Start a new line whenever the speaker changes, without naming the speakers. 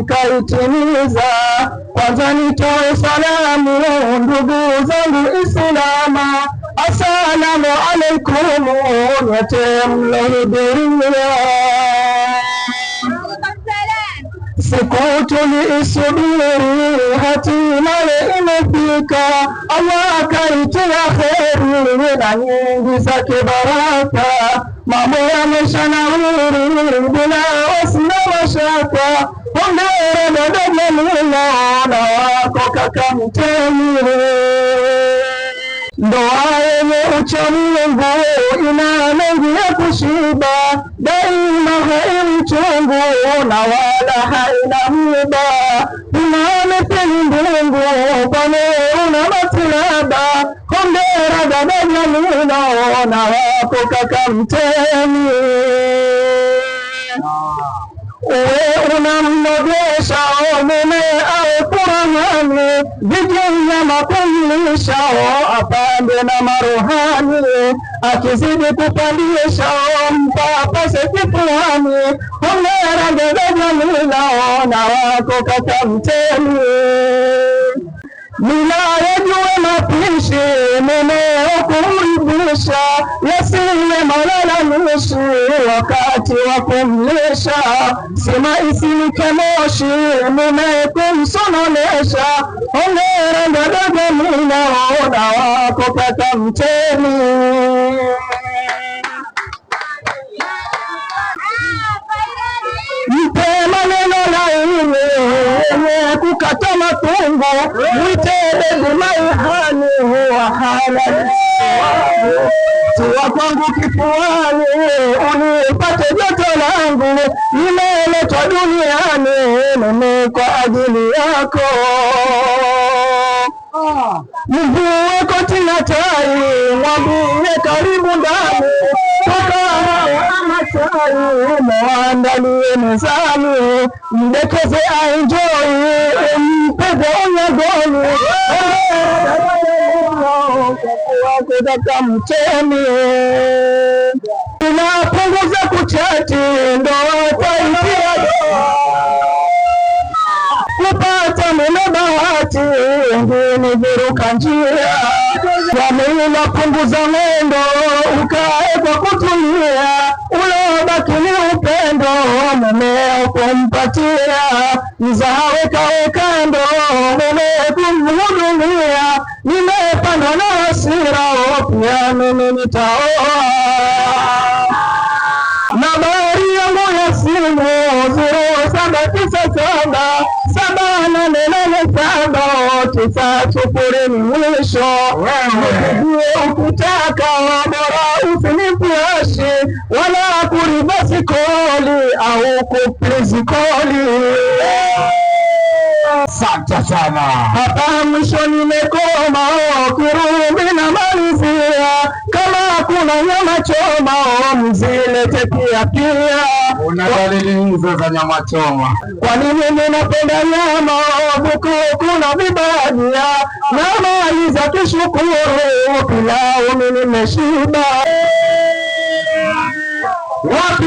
nikaitimiza. Kwanza nitoe salamu ndugu zangu Islama, assalamu alaikum nyote mlohudhuria. Siku tuliisubiri hatimaye imefika, Allah kaitia kheri na nyingi zake baraka. Mambo yameshanawiri bila wasi na mashaka. Hongera dada Jamila na wako kaka Mtemi. Ndoa yenye ucha Mungu ina mengi ya kushiba, daima haimchungu na wala haina mwiba. Unamethili mbingu pale una matilaba. Hongera dada Jamila na wako kaka Mtemi. Uwe unamnogesha mume au kurahani, vijana kumlisha apande na maruhani. Akizidi kupandisha mpapase kifuani. Hongera dada Jamila na wako kaka Mtemi. Bila yajue mapishi mumeo kumridhisha, yasiwe malalamishi wakati wa kumlisha. Sima isinike moshi mume kumsononesha. Hongera dada Jamila na wako kaka Mtemi. Mpe maneno laini yenye kukata matumbo, mwite baby maihani huwa halali. Tuwa kwangu kifuani unipate joto langu, nimeletwa duniani mimi kwa ajili yako. Mvue koti na tai, mwambie karibu ndani. Toka ama chai muandalie mezani, mdekeze aenjoy mpeze unyagoni. Wako kaka Mtemi. Tunapunguza kuchati ndoa taitia kupata mume bahati, wengine viruka njia. Jamila punguza mwendo ukae kwa kutumia, ulobaki ni upendo mumeo kumpatia. Mzawe kawe kando mume kumhudumia, nimepandwa na hasira pia mimi nitaoa. Nambari yangu ya simu 0797 788 9 mwisho. Ukitaka bora usinipiashi wala kuribasi koli au kuplizi koli.
Asante sana.
Hapa mwisho nimekoma, kirumi na malizia. Kama kuna nyama choma mzilete pia pia.
Una dalili hizo za nyama choma?
Kwa nini ninapenda nyama buku kuna vibajia, na mali za kishukuru pilau mimi nimeshiba. Wapi